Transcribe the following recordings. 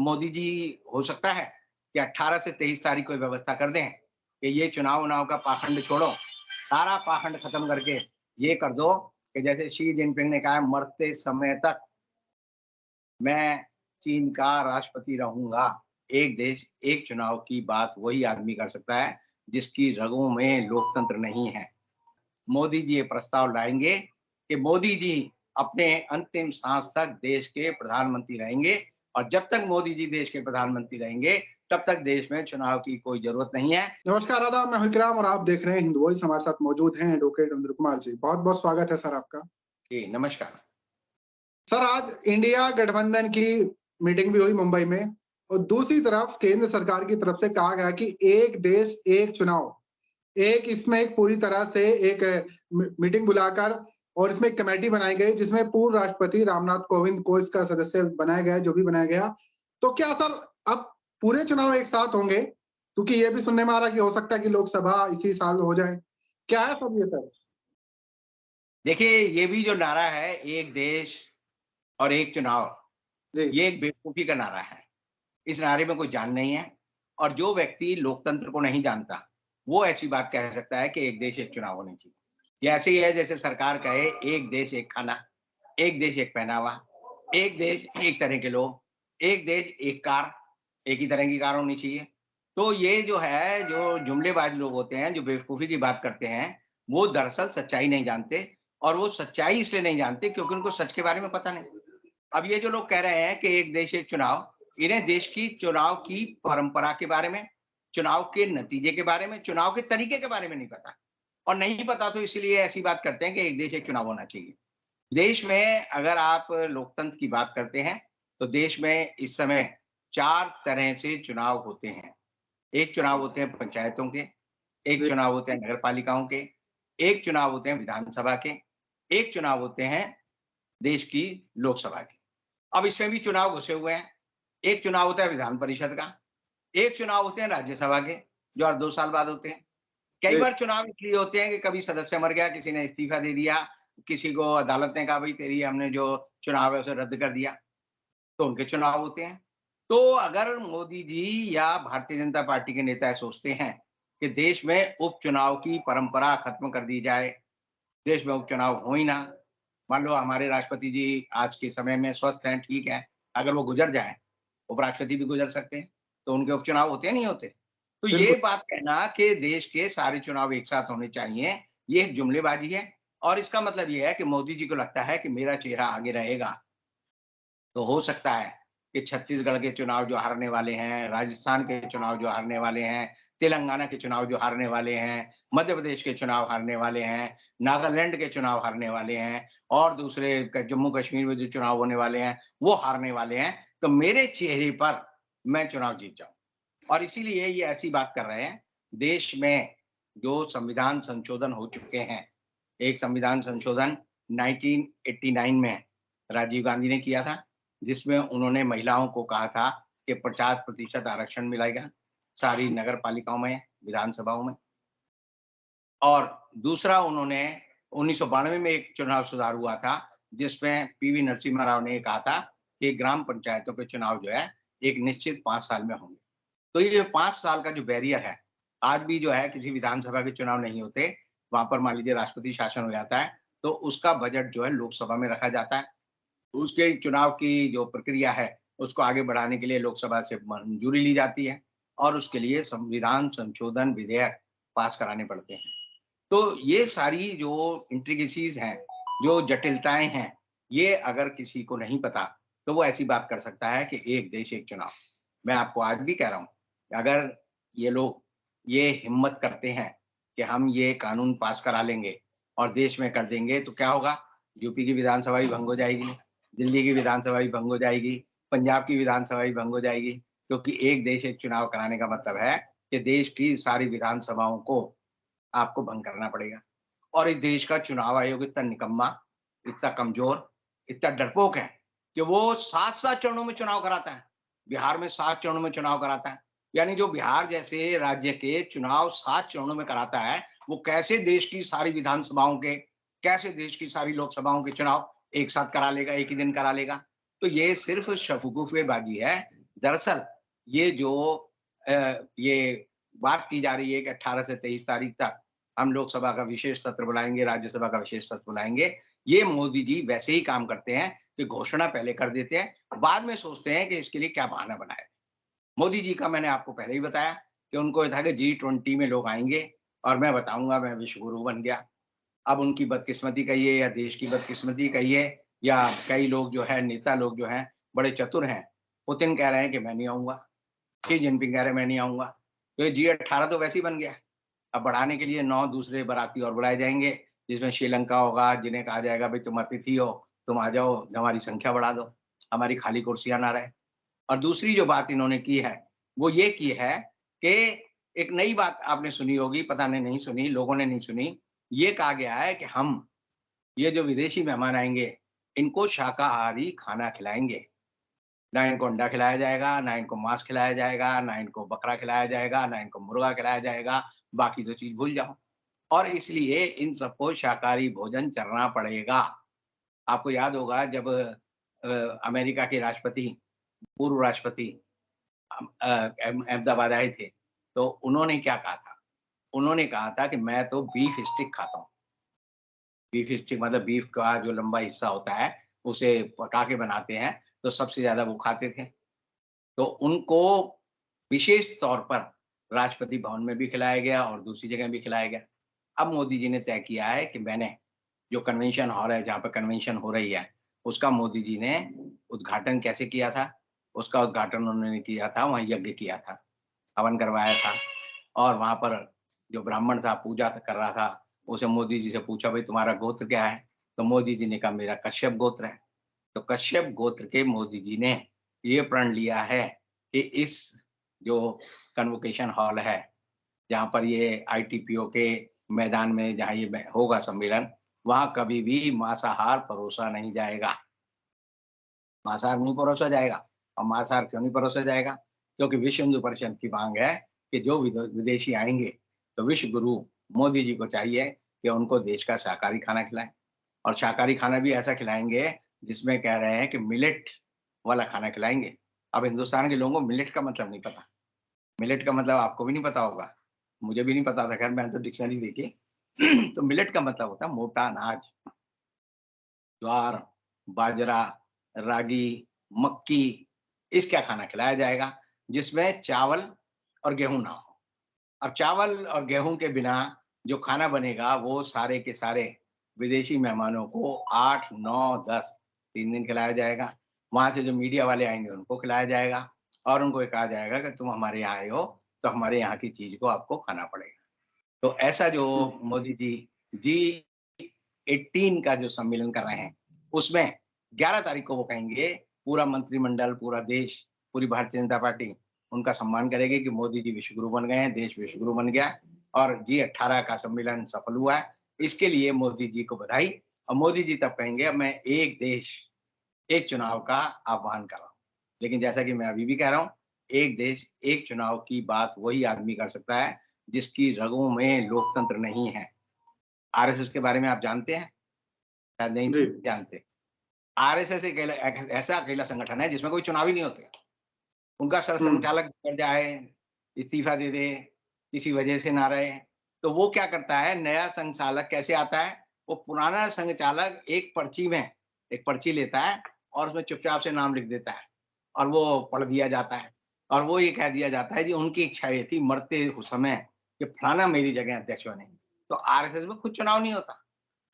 मोदी जी हो सकता है कि 18 से 23 तारीख को व्यवस्था कर दें कि ये चुनाव का पाखंड छोड़ो, सारा पाखंड खत्म करके ये कर दो कि जैसे शी जिनपिंग ने कहा है, मरते समय तक मैं चीन का राष्ट्रपति रहूंगा। एक देश एक चुनाव की बात वही आदमी कर सकता है जिसकी रगों में लोकतंत्र नहीं है। मोदी जी ये प्रस्ताव लाएंगे कि मोदी जी अपने अंतिम सांस तक देश के प्रधानमंत्री रहेंगे, और जब तक मोदी जी देश के प्रधानमंत्री रहेंगे तब तक देश में चुनाव की कोई जरूरत नहीं है। नमस्कार, आदाब, मैं विक्राम और आप देख रहे हैं हिंद वॉइस। हमारे साथ मौजूद हैं एडवोकेट इंद्र कुमार जी। बहुत बहुत स्वागत है सर आपका। जी नमस्कार। सर, आज इंडिया गठबंधन की मीटिंग भी हुई मुंबई में, और दूसरी तरफ केंद्र सरकार की तरफ से कहा गया कि एक देश एक चुनाव, इसमें एक पूरी तरह से एक मीटिंग बुलाकर और इसमें एक कमेटी बनाई गई जिसमें पूर्व राष्ट्रपति रामनाथ कोविंद को इसका सदस्य बनाया गया, जो भी बनाया गया। तो क्या सर अब पूरे चुनाव एक साथ होंगे? क्योंकि ये भी सुनने में आ रहा है कि हो सकता है कि लोकसभा इसी साल हो जाए। क्या है सब ये सर? देखिए, ये भी जो नारा है एक देश और एक चुनाव, जी। ये एक बेवकूफी का नारा है। इस नारे में कोई जान नहीं है, और जो व्यक्ति लोकतंत्र को नहीं जानता वो ऐसी बात कह सकता है कि एक देश एक चुनाव होने चाहिए। ये ऐसे ही है जैसे सरकार कहे एक देश एक खाना, एक देश एक पहनावा, एक देश एक तरह के लोग, एक देश एक कार, एक ही तरह की कार होनी चाहिए। तो ये जो है, जो जुमलेबाज लोग होते हैं, जो बेवकूफी की बात करते हैं, वो दरअसल सच्चाई नहीं जानते, और वो सच्चाई इसलिए नहीं जानते क्योंकि उनको सच के बारे में पता नहीं। अब ये जो लोग कह रहे हैं कि एक देश एक चुनाव, इन्हें देश की चुनाव की परंपरा के बारे में, चुनाव के नतीजे के बारे में, चुनाव के तरीके के बारे में नहीं पता। और नहीं पता तो इसीलिए ऐसी बात करते हैं कि एक देश एक चुनाव होना चाहिए। देश में अगर आप लोकतंत्र की बात करते हैं, तो देश में इस समय 4 तरह से चुनाव होते हैं। एक चुनाव होते हैं पंचायतों के, एक जी। चुनाव होते हैं नगर पालिकाओं के, एक चुनाव होते हैं विधानसभा के, एक चुनाव होते हैं देश की लोकसभा के। अब इसमें भी चुनाव घुसे हुए हैं। एक चुनाव होता है विधान परिषद का, एक चुनाव होते हैं राज्यसभा के, जो हर 2 साल बाद होते हैं। कई जी। बार चुनाव इसलिए होते हैं कि कभी सदस्य मर गया, किसी ने इस्तीफा दे दिया, किसी को अदालत ने कहा भई तेरी हमने जो चुनाव है उसे रद्द कर दिया, तो उनके चुनाव होते हैं। तो अगर मोदी जी या भारतीय जनता पार्टी के नेता सोचते हैं कि देश में उपचुनाव की परंपरा खत्म कर दी जाए, देश में उपचुनाव हो ही ना, मान लो हमारे राष्ट्रपति जी आज के समय में स्वस्थ हैं, ठीक है, अगर वो गुजर जाएँ, उपराष्ट्रपति भी गुजर सकते हैं, तो उनके उपचुनाव होते हैं, नहीं होते? तो ये बिल्कुल। बात कहना कि देश के सारे चुनाव एक साथ होने चाहिए, ये एक जुमलेबाज़ी है, और इसका मतलब ये है कि मोदी जी को लगता है कि मेरा चेहरा आगे रहेगा। तो हो सकता है कि छत्तीसगढ़ के चुनाव जो हारने वाले हैं, राजस्थान के चुनाव जो हारने वाले हैं, तेलंगाना के चुनाव जो हारने वाले हैं, मध्य प्रदेश के चुनाव हारने वाले हैं, नागालैंड के चुनाव हारने वाले हैं, और दूसरे जम्मू कश्मीर में जो चुनाव होने वाले हैं, वो हारने वाले हैं। तो मेरे चेहरे पर मैं चुनाव जीत जाऊँ। और इसीलिए ये ऐसी बात कर रहे हैं। देश में जो संविधान संशोधन हो चुके हैं, एक संविधान संशोधन 1989 में राजीव गांधी ने किया था, जिसमें उन्होंने महिलाओं को कहा था कि 50% आरक्षण मिलेगा सारी नगर पालिकाओं में, विधानसभाओं में। और दूसरा, उन्होंने 1992 में एक चुनाव सुधार हुआ था, जिसमें पीवी नरसिम्हा राव ने कहा था कि ग्राम पंचायतों के चुनाव जो है, एक निश्चित 5 साल में होंगे। तो ये 5 साल का जो बैरियर है, आज भी जो है किसी विधानसभा के चुनाव नहीं होते, वहाँ पर मान लीजिए राष्ट्रपति शासन हो जाता है, तो उसका बजट जो है लोकसभा में रखा जाता है। उसके चुनाव की जो प्रक्रिया है, उसको आगे बढ़ाने के लिए लोकसभा से मंजूरी ली जाती है, और उसके लिए संविधान संशोधन विधेयक पास कराने पड़ते हैं। तो ये सारी जो इंट्रिकेसीज़ हैं, जो जटिलताएँ हैं, ये अगर किसी को नहीं पता, तो वो ऐसी बात कर सकता है कि एक देश एक चुनाव। मैं आपको आज भी कह रहा हूँ, अगर ये लोग ये हिम्मत करते हैं कि हम ये कानून पास करा लेंगे और देश में कर देंगे, तो क्या होगा? यूपी की विधानसभा भी भंग हो जाएगी, दिल्ली की विधानसभा भी भंग हो जाएगी, पंजाब की विधानसभा भी भंग हो जाएगी, क्योंकि एक देश एक चुनाव कराने का मतलब है कि देश की सारी विधानसभाओं को आपको भंग करना पड़ेगा। और इस देश का चुनाव आयोग इतना निकम्मा, इतना कमज़ोर, इतना डरपोक है कि वो 7-7 चरणों में चुनाव कराता है। बिहार में 7 चरणों में चुनाव कराता है। यानी जो बिहार जैसे राज्य के चुनाव 7 चरणों में कराता है, वो कैसे देश की सारी विधानसभाओं के, कैसे देश की सारी लोकसभाओं के चुनाव एक साथ करा लेगा, एक ही दिन करा लेगा? तो ये सिर्फ़ शगुफ़ेबाज़ी है। दरअसल ये जो ये बात की जा रही है कि 18 से 23 तारीख तक हम लोकसभा का विशेष सत्र बुलाएँगे, राज्यसभा का विशेष सत्र बुलाएँगे, ये मोदी जी वैसे ही काम करते हैं कि घोषणा पहले कर देते हैं, बाद में सोचते हैं कि इसके लिए क्या बहाना बनाएँ। मोदी जी का मैंने आपको पहले ही बताया कि उनको ये था कि G20 में लोग आएँगे और मैं बताऊँगा मैं विश्व गुरु बन गया। अब उनकी बदकिस्मती कहिए या देश की बदकिस्मती कहिए या कई लोग जो है नेता लोग जो हैं बड़े चतुर हैं। पुतिन कह रहे हैं कि मैं नहीं आऊँगा, शी जिनपिंग कह रहे हैं मैं नहीं आऊँगा। तो ये G18 तो वैसे ही बन गया। अब बढ़ाने के लिए 9 दूसरे बाराती और बुलाए जाएँगे, जिसमें श्रीलंका होगा, जिन्हें कहा जाएगा भई तुम अतिथि हो, तुम आ जाओ, हमारी संख्या बढ़ा दो, हमारी खाली कुर्सियाँ ना रहे। और दूसरी जो बात इन्होंने की है, वो ये की है कि एक नई बात आपने सुनी होगी, पता नहीं सुनी, लोगों ने नहीं सुनी। ये कहा गया है कि हम ये जो विदेशी मेहमान आएँगे, इनको शाकाहारी खाना खिलाएँगे। ना इनको अंडा खिलाया जाएगा, ना इनको मांस खिलाया जाएगा, ना इनको बकरा खिलाया जाएगा, ना इनको मुर्गा खिलाया जाएगा, बाकी तो चीज़ भूल जाओ। और इसलिए इन सबको शाकाहारी भोजन चलना पड़ेगा। आपको याद होगा जब अमेरिका के राष्ट्रपति पूर्व राष्ट्रपति अहमदाबाद आए थे, तो उन्होंने क्या कहा था? उन्होंने कहा था कि मैं तो बीफ स्टिक खाता हूँ। बीफ स्टिक मतलब बीफ का जो लंबा हिस्सा होता है, उसे पका के बनाते हैं, तो सबसे ज़्यादा वो खाते थे। तो उनको विशेष तौर पर राष्ट्रपति भवन में भी खिलाया गया और दूसरी जगह भी खिलाया गया। अब मोदी जी ने तय किया है कि मैंने जो कन्वेंशन हॉल है, जहाँ पे कन्वेंशन हो रही है, उसका मोदी जी ने उद्घाटन कैसे किया था? उसका उद्घाटन उन्होंने किया था, वहाँ यज्ञ किया था, हवन करवाया था और वहाँ पर जो ब्राह्मण था, पूजा कर रहा था, उसे मोदी जी से पूछा, "भई तुम्हारा गोत्र क्या है?" तो मोदी जी ने कहा, "मेरा कश्यप गोत्र है।" तो कश्यप गोत्र के मोदी जी ने ये प्रण लिया है कि इस जो कन्वोकेशन हॉल है, जहाँ पर ये आईटीपीओ के मैदान में जहाँ ये होगा सम्मेलन, वहाँ कभी भी मांसाहार परोसा नहीं जाएगा। मांसाहार नहीं परोसा जाएगा। और मांसाहार क्यों नहीं परोसा जाएगा? क्योंकि विश्व हिंदू परिषद की माँग है कि जो विदेशी आएँगे, तो विश्व गुरु मोदी जी को चाहिए कि उनको देश का शाकाहारी खाना खिलाएँ। और शाकाहारी खाना भी ऐसा खिलाएँगे जिसमें कह रहे हैं कि मिलेट वाला खाना खिलाएँगे। अब हिंदुस्तान के लोगों को मिलेट का मतलब नहीं पता। मिलेट का मतलब आपको भी नहीं पता होगा। मुझे भी नहीं पता था, खैर मैंने तो डिक्शनरी देखी। तो मिलेट का मतलब होता है मोटा अनाज, ज्वार, बाजरा, रागी, मक्की, इसका खाना खिलाया जाएगा, जिसमें चावल और गेहूँ ना हो। अब चावल और गेहूँ के बिना जो खाना बनेगा, वो सारे के सारे विदेशी मेहमानों को 8, 9, 10 3 दिन खिलाया जाएगा। वहाँ से जो मीडिया वाले आएँगे, उनको खिलाया जाएगा और उनको ये कहा जाएगा कि तुम हमारे यहाँ आए हो, तो हमारे यहाँ की चीज़ को आपको खाना पड़ेगा। तो ऐसा जो हुँ, मोदी जी G18 का जो सम्मेलन कर रहे हैं, उसमें 11 तारीख को वो कहेंगे, पूरा मंत्रिमंडल, पूरा देश, पूरी भारतीय जनता पार्टी उनका सम्मान करेगी कि मोदी जी विश्व गुरु बन गए हैं, देश विश्व गुरु बन गया है और G18 का सम्मेलन सफल हुआ है। इसके लिए मोदी जी को बधाई। और मोदी जी तब कहेंगे, अब मैं एक देश, एक चुनाव का आह्वान कर रहा हूँ। लेकिन जैसा कि मैं अभी भी कह रहा हूँ, एक देश, एक चुनाव की बात वही आदमी कर सकता है, जिसकी रगों में लोकतंत्र नहीं है। आरएसएस के बारे में आप जानते हैं? शायद नहीं जी। जानते। आरएसएस एक ऐसा अकेला संगठन है जिसमें कोई चुनाव ही नहीं होते। उनका हुँ, सरसंघचालक बिगड़ जाए, इस्तीफा दे दे, किसी वजह से ना रहे, तो वो क्या करता है, नया संघचालक कैसे आता है, वो पुराना संघचालक एक पर्ची लेता है और उसमें चुपचाप से नाम लिख देता है और वो पढ़ दिया जाता है और वो ये कह दिया जाता है जी उनकी इच्छा ये थी मरते समय कि फलाना मेरी जगह अध्यक्ष बने। तो आरएसएस में खुद चुनाव नहीं होता।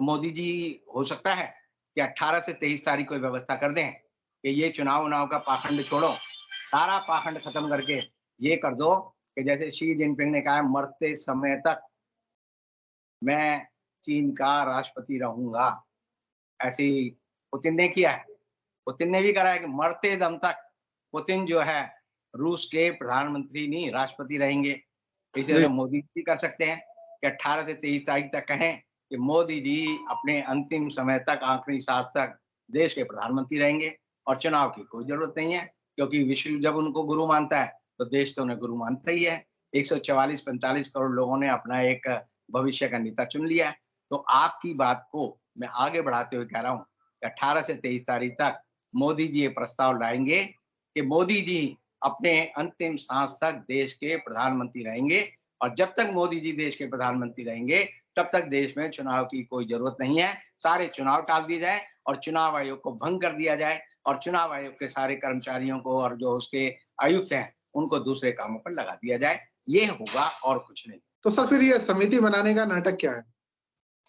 मोदी जी हो सकता है कि 18 से 23 तारीख को व्यवस्था कर दें कि ये चुनाव-उनाव का पाखंड छोड़ो, सारा पाखंड खत्म करके ये कर दो कि जैसे शी जिनपिंग ने कहा है मरते समय तक मैं चीन का राष्ट्रपति रहूँगा, ऐसे ही पुतिन ने किया है। पुतिन ने भी करा है कि मरते दम तक पुतिन जो है रूस के प्रधानमंत्री नहीं राष्ट्रपति रहेंगे। इसी जी। तरह मोदी भी कर सकते हैं कि 18 से 23 तारीख तक कहें कि मोदी जी अपने अंतिम समय तक, आखिरी सांस तक देश के प्रधानमंत्री रहेंगे और चुनाव की कोई ज़रूरत नहीं है, क्योंकि विश्व जब उनको गुरु मानता है, तो देश तो उन्हें गुरु मानता ही है। 144-45 करोड़ लोगों ने अपना एक भविष्य का नेता चुन लिया है। तो आपकी बात को मैं आगे बढ़ाते हुए कह रहा हूँ कि 18 से 23 तारीख तक मोदी जी ये प्रस्ताव लाएँगे कि मोदी जी अपने अंतिम सांस तक देश के प्रधानमंत्री रहेंगे। और जब तक मोदी जी देश के प्रधानमंत्री रहेंगे, तब तक देश में चुनाव की कोई जरूरत नहीं है। सारे चुनाव टाल दिए जाए और चुनाव आयोग को भंग कर दिया जाए और चुनाव आयोग के सारे कर्मचारियों को और जो उसके आयुक्त हैं, उनको दूसरे कामों पर लगा दिया जाए। ये होगा और कुछ नहीं। तो सर फिर ये समिति बनाने का नाटक क्या है?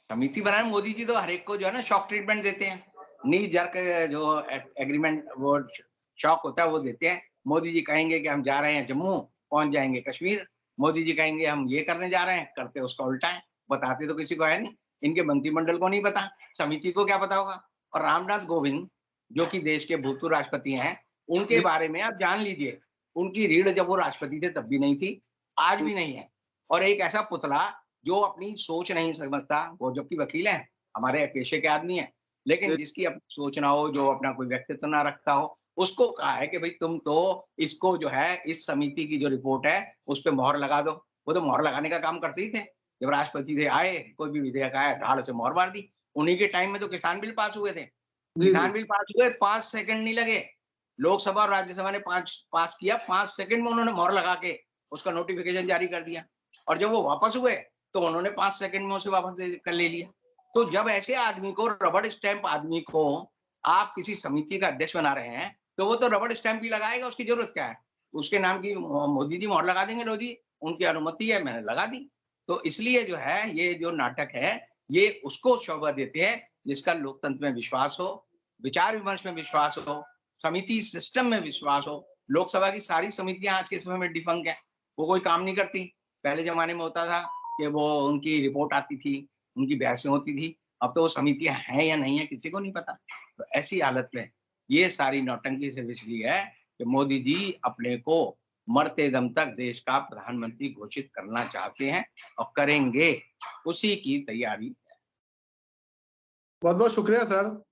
समिति बनाने मोदी जी तो हर एक को जो है ना शॉक ट्रीटमेंट देते हैं। नी जर्क जो एग्रीमेंट वो शॉक होता है वो देते हैं। मोदी जी कहेंगे कि हम जा रहे हैं जम्मू, पहुंच जाएंगे कश्मीर। मोदी जी कहेंगे हम ये करने जा रहे हैं, करते उसका उल्टा है। बताते तो किसी को है नहीं। इनके मंत्रिमंडल को नहीं पता, समिति को क्या पता होगा। और रामनाथ कोविंद जो कि देश के भूतपूर्व राष्ट्रपति हैं, उनके जी। बारे में आप जान लीजिए, उनकी रीढ़ जब वो राष्ट्रपति थे तब भी नहीं थी, आज भी नहीं है। और एक ऐसा पुतला जो अपनी सोच नहीं समझता, वो जबकि वकील है, हमारे पेशे के आदमी है, लेकिन जिसकी अपनी सोच ना हो, जो अपना कोई व्यक्तित्व ना रखता हो, उसको कहा है कि भाई तुम तो इसको जो है इस समिति की जो रिपोर्ट है उस पे मोहर लगा दो। वो तो मोहर लगाने का काम करते ही थे। जब राष्ट्रपति थे आए, कोई भी विधेयक आया, धाड़ से मोहर मार दी। उन्हीं के टाइम में तो किसान बिल पास हुए थे। जी, किसान बिल पास हुए 5 सेकंड नहीं लगे। लोकसभा और राज्यसभा ने 5 पास किया, 5 सेकंड में उन्होंने मोहर लगा के उसका नोटिफिकेशन जारी कर दिया। और जब वो वापस हुए तो उन्होंने 5 सेकंड में उसे वापस कर ले लिया। तो जब ऐसे आदमी को, रबड़ स्टैंप आदमी को आप किसी समिति का अध्यक्ष बना रहे हैं, तो वो तो रबड़ स्टैंप ही लगाएगा, उसकी जरूरत क्या है? उसके नाम की मोदी जी मोहर लगा देंगे, लो जी उनकी अनुमति है, मैंने लगा दी। तो इसलिए जो है ये जो नाटक है, ये उसको शोभा देते हैं जिसका लोकतंत्र में विश्वास हो, विचार विमर्श में विश्वास हो, समिति सिस्टम में विश्वास हो। लोकसभा की सारी समितियां आज के समय में डिफंक है, वो कोई काम नहीं करती। पहले जमाने में होता था कि वो उनकी रिपोर्ट आती थी, उनकी बहसें होती थी। अब तो वो समितियां हैं या नहीं है किसी को नहीं पता। तो ऐसी हालत में ये सारी नौटंकी सिर्फ इसलिए है कि मोदी जी अपने को मरते दम तक देश का प्रधानमंत्री घोषित करना चाहते हैं और करेंगे, उसी की तैयारी। बहुत बहुत शुक्रिया सर,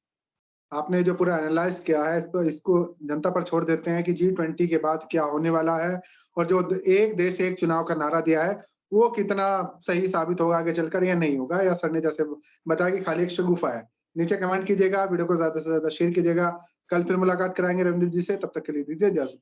आपने जो पूरा एनालाइज किया है इसको जनता पर छोड़ देते हैं कि G20 के बाद क्या होने वाला है और जो एक देश एक चुनाव का नारा दिया है वो कितना सही साबित होगा आगे चलकर या नहीं होगा, या सर ने जैसे बताया कि खाली एक शगुफा है। नीचे कमेंट कीजिएगा, वीडियो को ज्यादा से ज्यादा शेयर कीजिएगा। कल फिर मुलाकात कराएंगे रविंद्र जी से, तब तक के लिए दीजिए इजाजत।